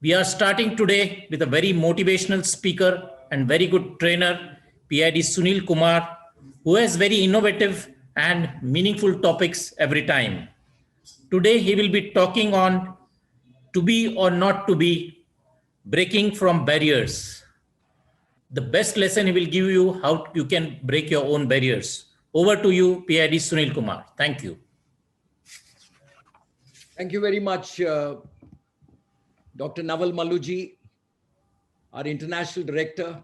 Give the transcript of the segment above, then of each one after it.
We are starting today with a very motivational speaker and very good trainer, PID Sunil Kumar, who has very innovative and meaningful topics every time. Today, he will be talking on to be or not to be, breaking from barriers. The best lesson he will give you how you can break your own barriers. Over to you, PID Sunil Kumar. Thank you. Thank you very much, Dr. Naval Maluji, our international director.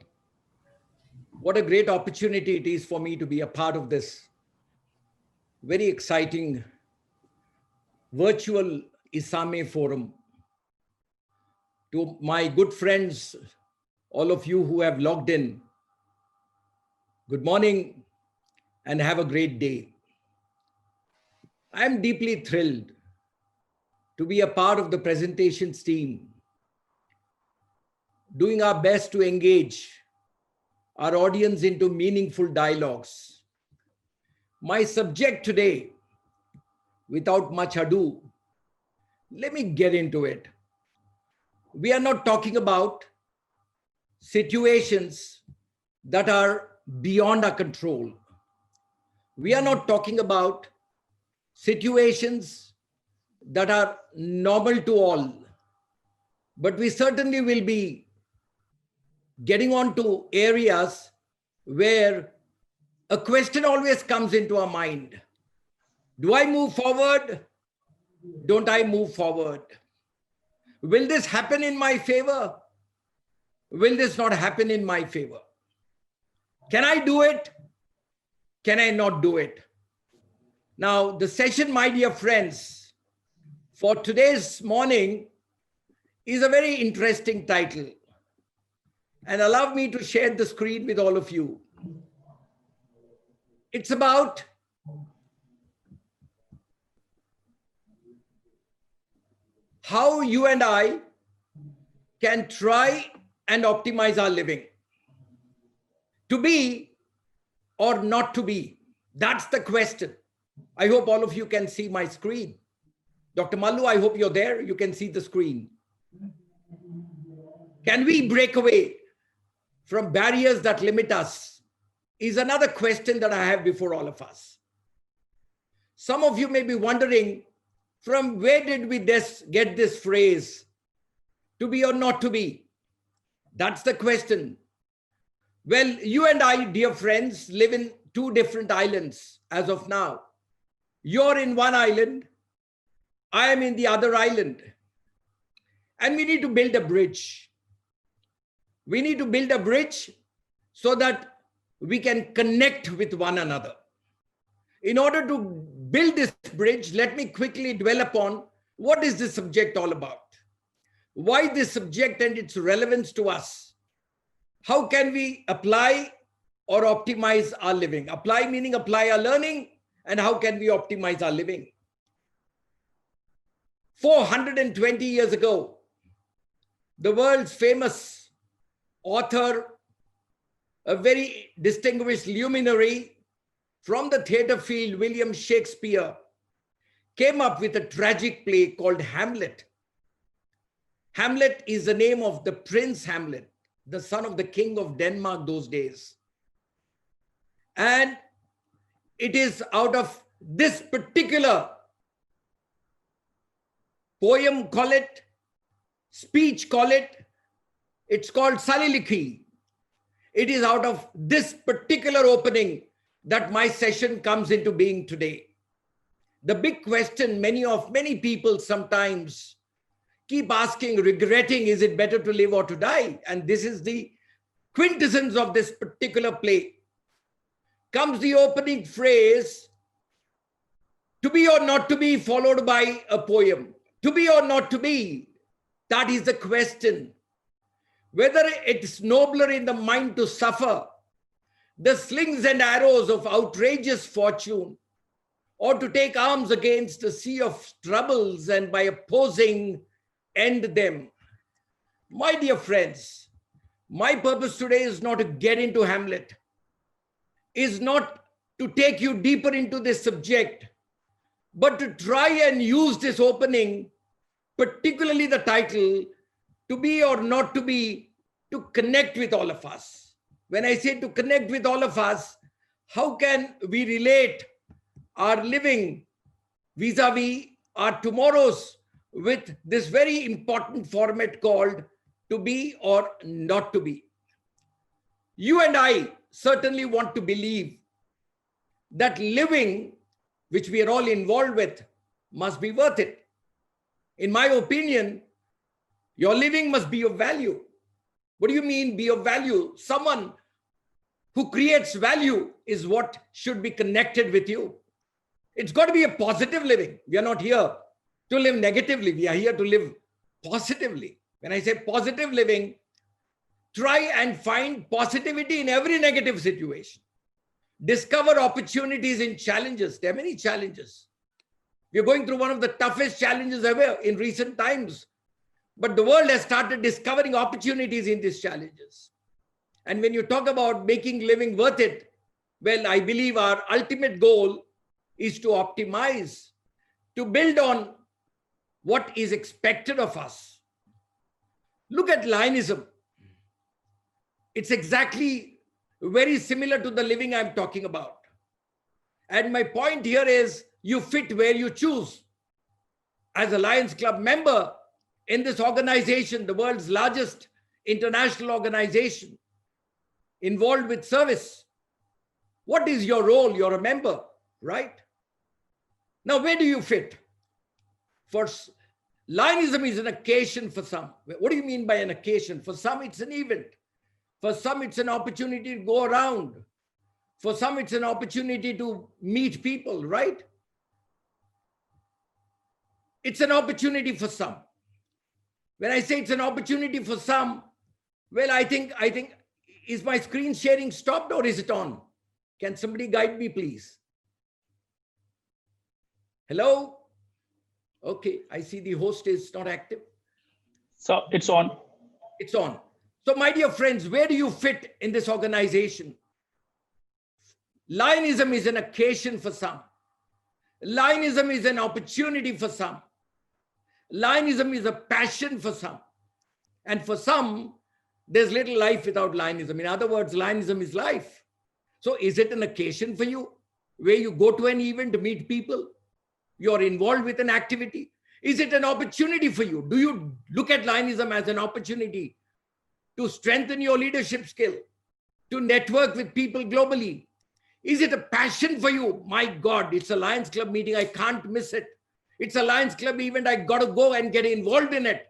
What a great opportunity it is for me to be a part of this very exciting virtual ISAME forum. To my good friends, all of you who have logged in, good morning and have a great day. I am deeply thrilled to be a part of the presentations team, doing our best to engage our audience into meaningful dialogues. My subject today, without much ado, let me get into it. We are not talking about situations that are beyond our control. We are not talking about situations that are normal to all, but we certainly will be getting on to areas where a question always comes into our mind. Do I move forward? Don't I move forward? Will this happen in my favor? Will this not happen in my favor? Can I do it? Can I not do it? Now, the session, my dear friends, for today's morning is a very interesting title. And allow me to share the screen with all of you. It's about how you and I can try and optimize our living. To be or not to be, that's the question. I hope all of you can see my screen. Dr. Mallu, I hope you're there. You can see the screen. Can we break away from barriers that limit us? Is another question that I have before all of us. Some of you may be wondering, from where did we get this phrase, to be or not to be? That's the question. Well, you and I, dear friends, live in two different islands as of now. You're in one island, I am in the other island. And we need to build a bridge. We need to build a bridge so that we can connect with one another. In order to build this bridge, let me quickly dwell upon what is this subject all about? Why this subject and its relevance to us? How can we apply or optimize our living? Apply meaning apply our learning, and how can we optimize our living? 420 years ago, the world's famous author, a very distinguished luminary from the theater field, William Shakespeare, came up with a tragic play called Hamlet. Hamlet is the name of the Prince Hamlet, the son of the king of Denmark those days. And it is out of this particular poem, call it, speech, call it, it's called Soliloquy. It is out of this particular opening that my session comes into being today. The big question many people sometimes keep asking, regretting, is it better to live or to die? And this is the quintessence of this particular play. Comes the opening phrase, to be or not to be, followed by a poem. To be or not to be, that is the question. Whether it's nobler in the mind to suffer the slings and arrows of outrageous fortune, or to take arms against a sea of troubles and by opposing end them. My dear friends, my purpose today is not to get into Hamlet, is not to take you deeper into this subject, but to try and use this opening, particularly the title, to be or not to be, to connect with all of us. When I say to connect with all of us, how can we relate our living vis-a-vis our tomorrows with this very important format called to be or not to be? You and I certainly want to believe that living, which we are all involved with, must be worth it. In my opinion, your living must be of value. What do you mean be of value? Someone who creates value is what should be connected with you. It's got to be a positive living. We are not here to live negatively. We are here to live positively. When I say positive living, try and find positivity in every negative situation. Discover opportunities in challenges. There are many challenges. We're going through one of the toughest challenges ever in recent times. But the world has started discovering opportunities in these challenges. And when you talk about making living worth it, well, I believe our ultimate goal is to optimize, to build on what is expected of us. Look at Lionism. It's exactly very similar to the living I'm talking about. And my point here is you fit where you choose. As a Lions Club member in this organization, the world's largest international organization involved with service, what is your role? You're a member, right? Now, where do you fit? For Lionism is an occasion for some. What do you mean by an occasion? For some, it's an event. For some, it's an opportunity to go around. For some, it's an opportunity to meet people, right? It's an opportunity for some. When I say it's an opportunity for some, well, I think, is my screen sharing stopped or is it on? Can somebody guide me, please? Hello? Okay, I see the host is not active. So it's on. It's on. So my dear friends, where do you fit in this organization? Lionism is an occasion for some. Lionism is an opportunity for some. Lionism is a passion for some. And for some, there's little life without Lionism. In other words, Lionism is life. So is it an occasion for you where you go to an event to meet people? You're involved with an activity. Is it an opportunity for you? Do you look at Lionism as an opportunity to strengthen your leadership skill, to network with people globally? Is it a passion for you? My God, it's a Lions Club meeting. I can't miss it. It's a Lions Club event. I got to go and get involved in it.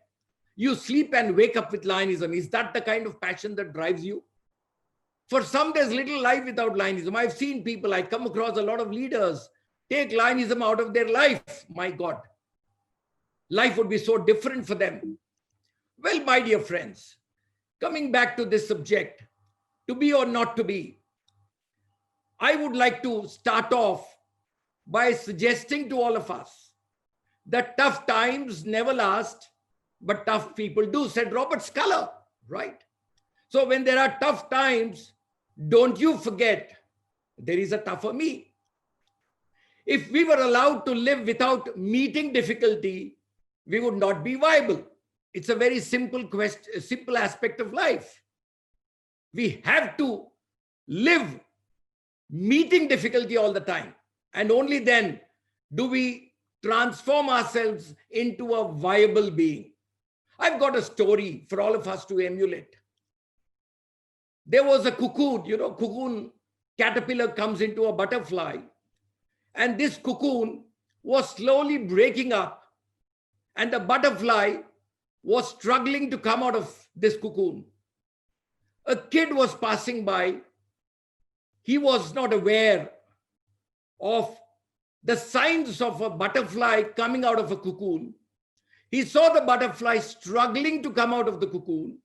You sleep and wake up with Lionism. Is that the kind of passion that drives you? For some, there's little life without Lionism. I've seen people, I come across a lot of leaders, take Lionism out of their life. My God, life would be so different for them. Well, my dear friends, coming back to this subject, to be or not to be, I would like to start off by suggesting to all of us that tough times never last, but tough people do, said Robert Sculler, right? So when there are tough times, don't you forget there is a tougher me. If we were allowed to live without meeting difficulty, we would not be viable. It's a very simple question, simple aspect of life. We have to live meeting difficulty all the time. And only then do we transform ourselves into a viable being. I've got a story for all of us to emulate. There was a cocoon, cocoon caterpillar comes into a butterfly. And this cocoon was slowly breaking up. And the butterfly was struggling to come out of this cocoon. A kid was passing by. He was not aware of the signs of a butterfly coming out of a cocoon. He saw the butterfly struggling to come out of the cocoon.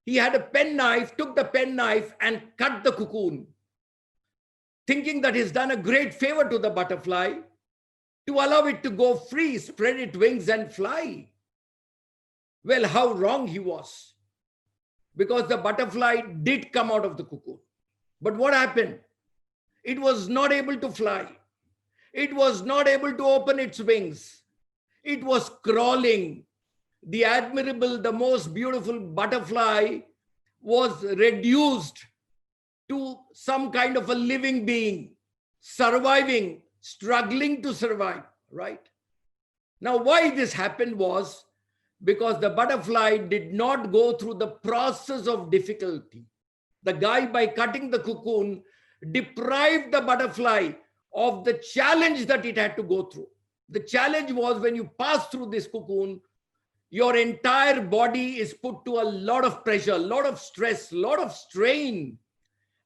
He had a penknife, took the penknife and cut the cocoon, thinking that he's done a great favor to the butterfly to allow it to go free, spread its wings and fly. Well, how wrong he was, because the butterfly did come out of the cocoon. But what happened? It was not able to fly. It was not able to open its wings. It was crawling. the admirable, the most beautiful butterfly was reduced to some kind of a living being, surviving, struggling to survive, right? Now, why this happened was because the butterfly did not go through the process of difficulty. The guy, by cutting the cocoon, deprived the butterfly of the challenge that it had to go through. The challenge was when you pass through this cocoon, your entire body is put to a lot of pressure, a lot of stress, a lot of strain.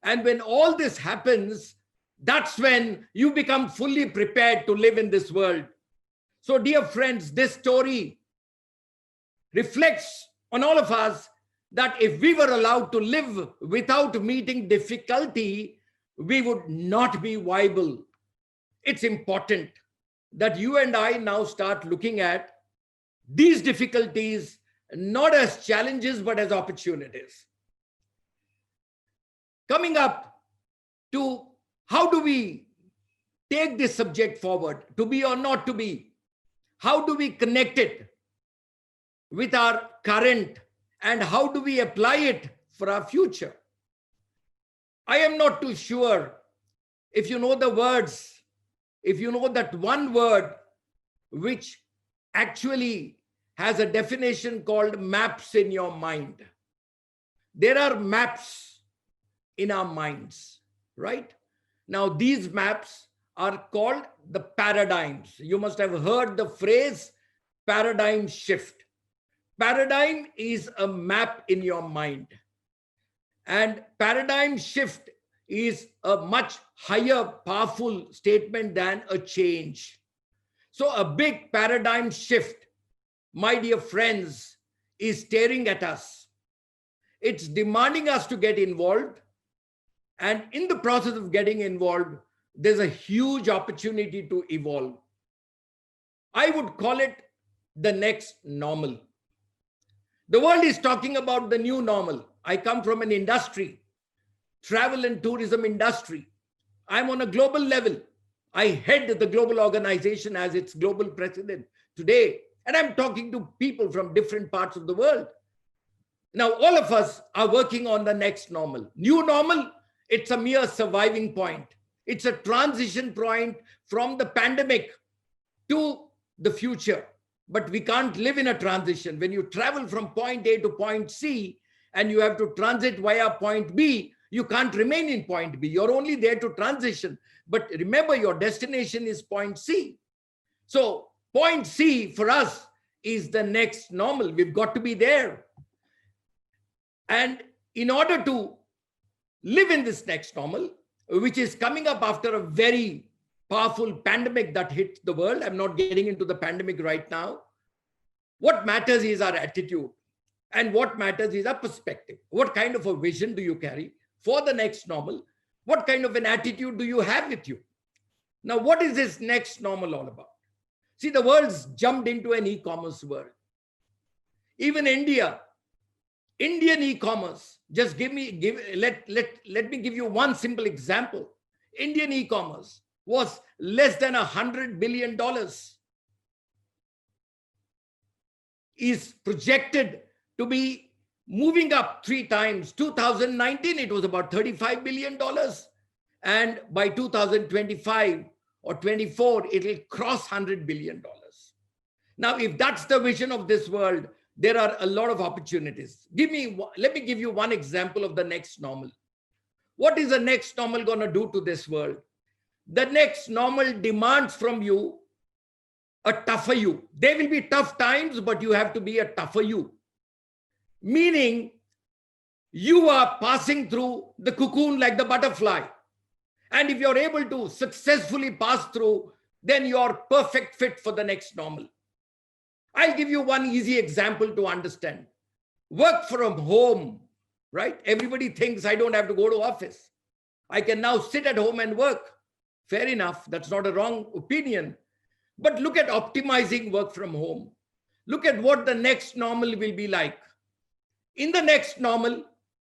And when all this happens, that's when you become fully prepared to live in this world. So, dear friends, this story reflects on all of us that if we were allowed to live without meeting difficulty, we would not be viable. It's important that you and I now start looking at these difficulties not as challenges, but as opportunities. Coming up to how do we take this subject forward, to be or not to be? How do we connect it with our current, and how do we apply it for our future? I am not too sure if you know the words, if you know that one word which actually has a definition called maps in your mind. There are maps in our minds, right? Now, these maps are called the paradigms. You must have heard the phrase paradigm shift. Paradigm is a map in your mind. And paradigm shift is a much higher, powerful statement than a change. So a big paradigm shift, my dear friends, is staring at us. It's demanding us to get involved. And in the process of getting involved, there's a huge opportunity to evolve. I would call it the next normal. The world is talking about the new normal. I come from an industry, travel and tourism industry. I'm on a global level. I head the global organization as its global president today. And I'm talking to people from different parts of the world. Now, all of us are working on the next normal. New normal, it's a mere surviving point. It's a transition point from the pandemic to the future. But we can't live in a transition. When you travel from point A to point C and you have to transit via point B, you can't remain in point B. You're only there to transition. But remember, your destination is point C. So point C for us is the next normal. We've got to be there. And in order to live in this next normal, which is coming up after a very powerful pandemic that hit the world. I'm not getting into the pandemic right now. What matters is our attitude. And what matters is our perspective. What kind of a vision do you carry for the next normal? What kind of an attitude do you have with you? Now, what is this next normal all about? See, the world's jumped into an e-commerce world. Even Indian e-commerce, let me give you one simple example. Indian e-commerce was less than $100 billion, is projected to be moving up 3 times. 2019, it was about $35 billion. And by 2025 or 24, it'll cross $100 billion. Now, if that's the vision of this world, there are a lot of opportunities. Let me give you one example of the next normal. What is the next normal going to do to this world? The next normal demands from you a tougher you. There will be tough times, but you have to be a tougher you. Meaning, you are passing through the cocoon like the butterfly. And if you're able to successfully pass through, then you're perfect fit for the next normal. I'll give you one easy example to understand. Work from home, right? Everybody thinks I don't have to go to office. I can now sit at home and work. Fair enough. That's not a wrong opinion. But look at optimizing work from home. Look at what the next normal will be like. In the next normal,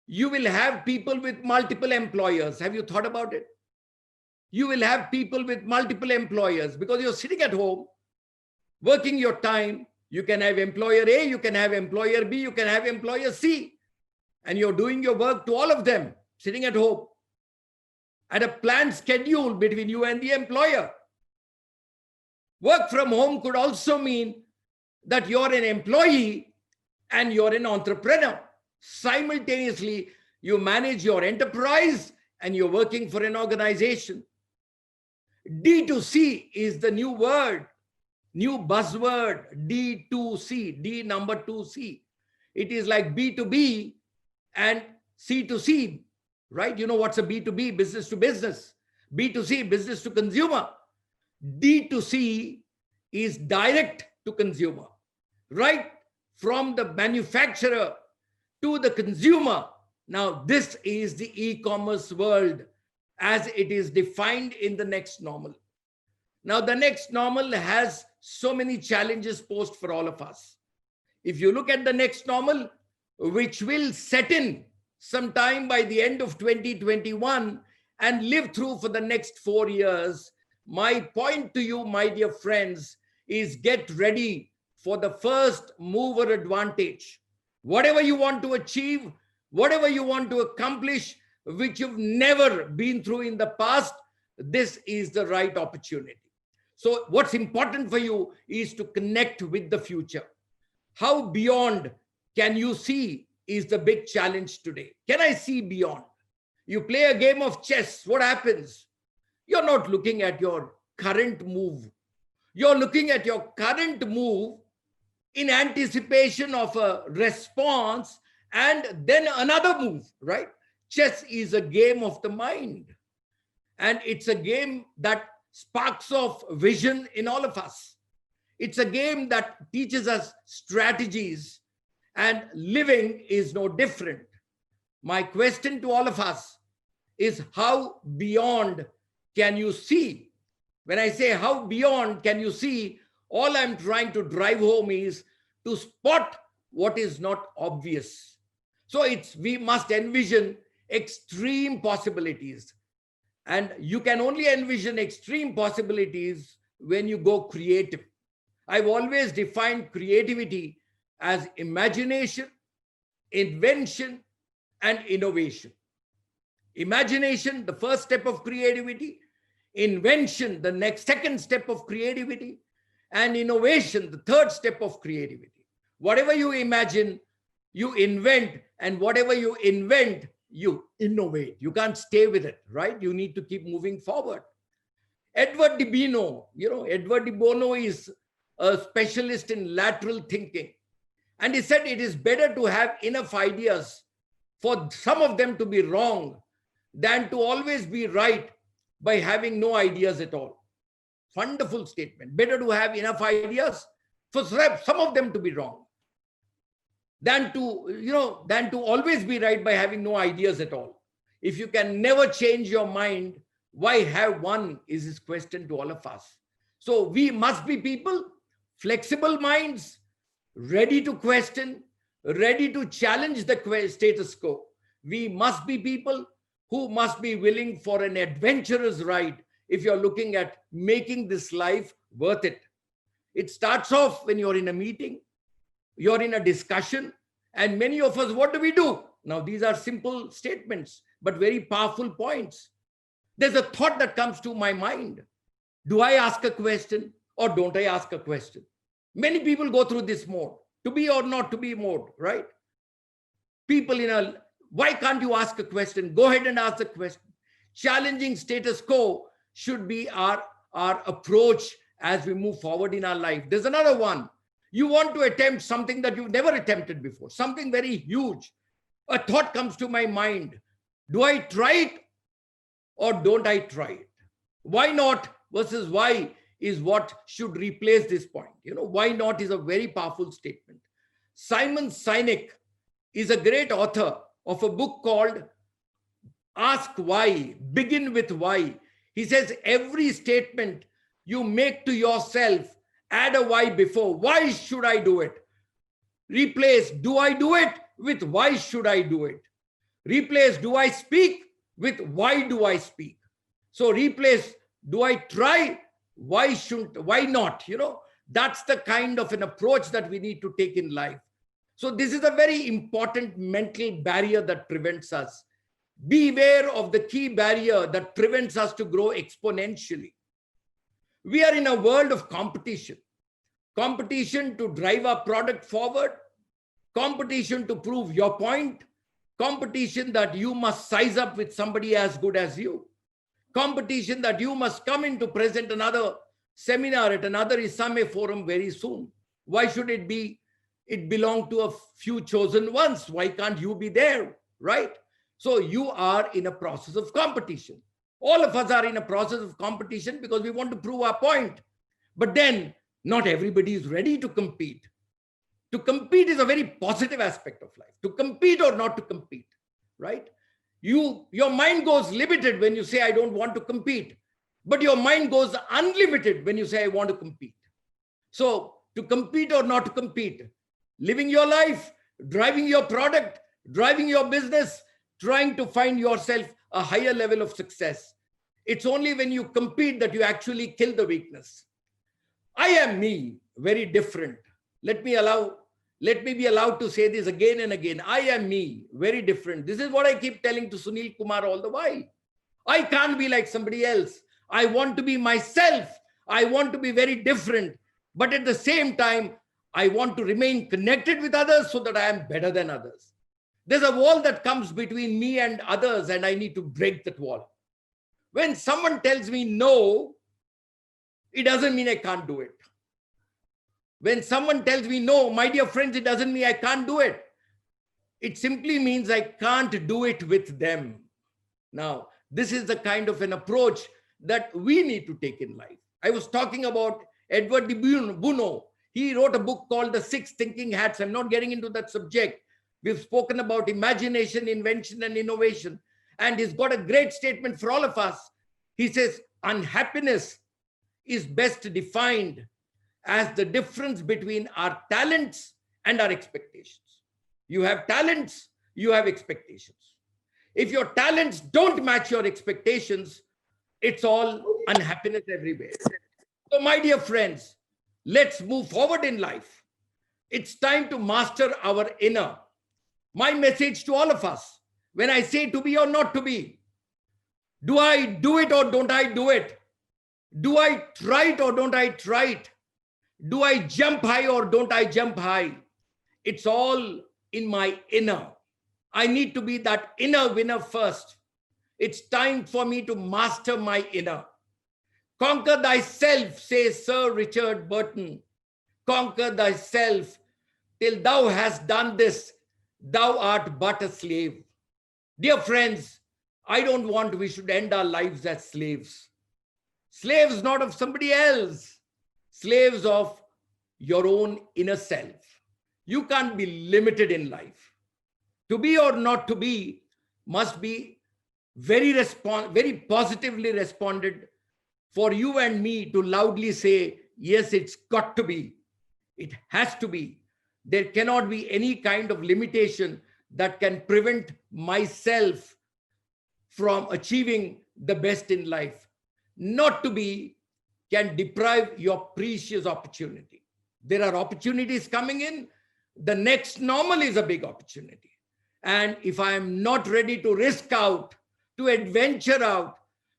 you will have people with multiple employers. Have you thought about it? You will have people with multiple employers because you're sitting at home, working your time, You can have employer A, you can have employer B, you can have employer C. And you're doing your work to all of them, sitting at home, at a planned schedule between you and the employer. Work from home could also mean that you're an employee and you're an entrepreneur. Simultaneously, you manage your enterprise and you're working for an organization. D2C is the new word, new buzzword, D2C, D number 2C. It is like B2B and C2C, right? You know what's a B2B, business to business. B2C, business to consumer. D2C is direct to consumer, right from the manufacturer to the consumer. Now, this is the e-commerce world as it is defined in the next normal. Now, the next normal has so many challenges posed for all of us. If you look at the next normal, which will set in sometime by the end of 2021 and live through for the next 4 years, my point to you, my dear friends, is get ready for the first mover advantage. Whatever you want to achieve, whatever you want to accomplish, which you've never been through in the past, this is the right opportunity. So what's important for you is to connect with the future. How beyond can you see is the big challenge today. Can I see beyond? You play a game of chess, what happens? You're not looking at your current move. You're looking at your current move in anticipation of a response and then another move, right? Chess is a game of the mind. And it's a game that sparks off vision in all of us. It's a game that teaches us strategies, and living is no different. My question to all of us is, how beyond can you see? When I say how beyond can you see, all I'm trying to drive home is to spot what is not obvious. So we must envision extreme possibilities. And you can only envision extreme possibilities when you go creative. I've always defined creativity as imagination, invention, and innovation. Imagination, the first step of creativity. Invention, the second step of creativity. And innovation, the third step of creativity. Whatever you imagine, you invent, and whatever you invent, you innovate. You can't stay with it, right? You need to keep moving forward. Edward de Bono, Edward de Bono is a specialist in lateral thinking. And he said it is better to have enough ideas for some of them to be wrong than to always be right by having no ideas at all. Wonderful statement. Better to have enough ideas for some of them to be wrong than to always be right by having no ideas at all. If you can never change your mind, why have one, is his question to all of us. So we must be people, flexible minds, ready to question, ready to challenge the status quo. We must be people who must be willing for an adventurous ride if you're looking at making this life worth it. It starts off when you're in a meeting, you're in a discussion, and many of us, what do? Now, these are simple statements, but very powerful points. There's a thought that comes to my mind. Do I ask a question or don't I ask a question? Many people go through this mode, to be or not to be mode, right? People why can't you ask a question? Go ahead and ask the question. Challenging status quo should be our approach as we move forward in our life. There's another one. You want to attempt something that you've never attempted before, something very huge. A thought comes to my mind. Do I try it or don't I try it? Why not versus why is what should replace this point. Why not is a very powerful statement. Simon Sinek is a great author of a book called Ask Why, Begin with Why. He says every statement you make to yourself, add a why before. Why should I do it? Replace do I do it with why should I do it? Replace do I speak with why do I speak? So replace do I try? Why not? That's the kind of an approach that we need to take in life. So this is a very important mental barrier that prevents us. Beware of the key barrier that prevents us to grow exponentially. We are in a world of competition. Competition to drive our product forward, competition to prove your point, competition that you must size up with somebody as good as you, competition that you must come in to present another seminar at another ISAME forum very soon. Why should it be? It belongs to a few chosen ones. Why can't you be there, right? So you are in a process of competition. All of us are in a process of competition because we want to prove our point. But then not everybody is ready to compete. To compete is a very positive aspect of life. To compete or not to compete, right? Your mind goes limited when you say, I don't want to compete. But your mind goes unlimited when you say, I want to compete. So to compete or not to compete, living your life, driving your product, driving your business, trying to find yourself a higher level of success. It's only when you compete that you actually kill the weakness. I am me, very different. Let me be allowed to say this again and again. I am me, very different. This is what I keep telling to Sunil Kumar all the while. I can't be like somebody else. I want to be myself. I want to be very different. But at the same time, I want to remain connected with others so that I am better than others. There's a wall that comes between me and others, and I need to break that wall. When someone tells me no, it doesn't mean I can't do it. When someone tells me no, my dear friends, it doesn't mean I can't do it. It simply means I can't do it with them. Now, this is the kind of an approach that we need to take in life. I was talking about Edward de Bono. He wrote a book called The Six Thinking Hats. I'm not getting into that subject. We've spoken about imagination, invention, and innovation. And he's got a great statement for all of us. He says, unhappiness is best defined as the difference between our talents and our expectations. You have talents, you have expectations. If your talents don't match your expectations, it's all unhappiness everywhere. So my dear friends, let's move forward in life. It's time to master our inner. My message to all of us, when I say to be or not to be, do I do it or don't I do it? Do I try it or don't I try it? Do I jump high or don't I jump high? It's all in my inner. I need to be that inner winner first. It's time for me to master my inner. Conquer thyself, says Sir Richard Burton. Conquer thyself. Till thou hast done this, thou art but a slave. Dear friends, I don't want we should end our lives as slaves. Slaves not of somebody else. Slaves of your own inner self. You can't be limited in life. To be or not to be must be very positively responded for you and me to loudly say, yes, it's got to be. It has to be. There cannot be any kind of limitation that can prevent myself from achieving the best in life. Not to be can deprive your precious opportunity. There are opportunities coming in. The next normal is a big opportunity. And if I am not ready to risk out, to adventure out,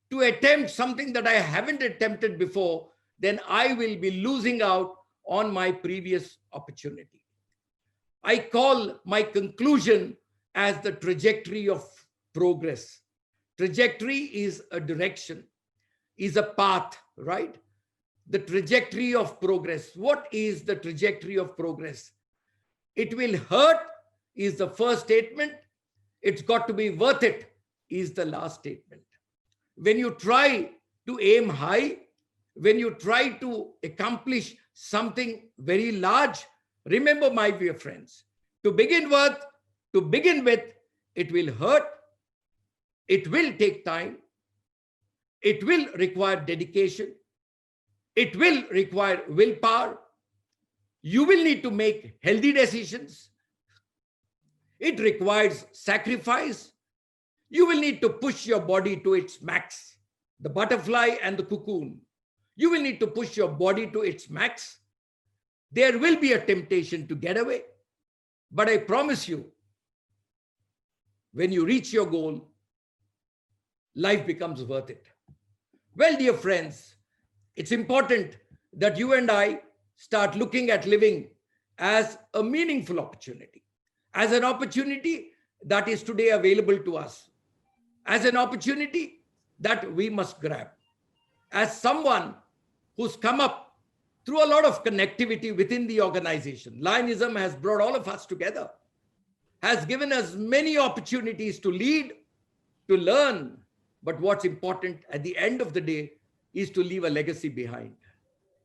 to attempt something that I haven't attempted before, then I will be losing out on my previous opportunity. I call my conclusion as the trajectory of progress. Trajectory is a direction, is a path, right? The trajectory of progress. What is the trajectory of progress? It will hurt is the first statement. It's got to be worth it is the last statement. When you try to aim high, when you try to accomplish something very large, remember, my dear friends, to begin with, it will hurt. It will take time. It will require dedication. It will require willpower. You will need to make healthy decisions. It requires sacrifice. You will need to push your body to its max. The butterfly and the cocoon. You will need to push your body to its max. There will be a temptation to get away. But I promise you, when you reach your goal, life becomes worth it. Well, dear friends, it's important that you and I start looking at living as a meaningful opportunity, as an opportunity that is today available to us, as an opportunity that we must grab, as someone who's come up through a lot of connectivity within the organization. Lionism has brought all of us together, has given us many opportunities to lead, to learn. But what's important at the end of the day is to leave a legacy behind.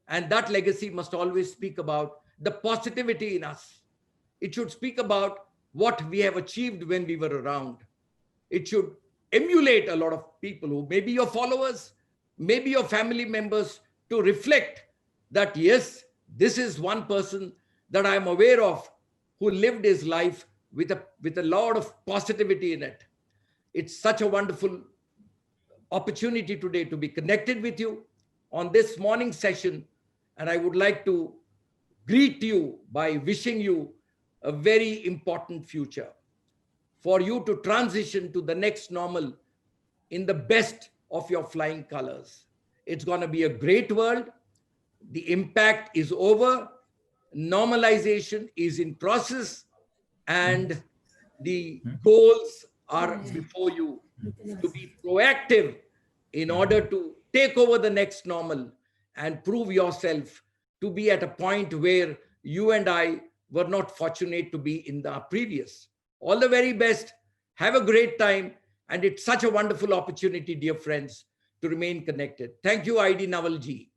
And that legacy must always speak about the positivity in us. It should speak about what we have achieved when we were around. It should emulate a lot of people who may be your followers, maybe your family members, to reflect that, yes, this is one person that I'm aware of who lived his life with a lot of positivity in it. It's such a wonderful opportunity today to be connected with you on this morning session. And I would like to greet you by wishing you a very important future, for you to transition to the next normal in the best of your flying colors. It's going to be a great world. The impact is over. Normalization is in process, and the goals are before you to be proactive in order to take over the next normal and prove yourself to be at a point where you and I were not fortunate to be in the previous. All the very best. Have a great time. And it's such a wonderful opportunity, dear friends, to remain connected. Thank you, ID Navalji.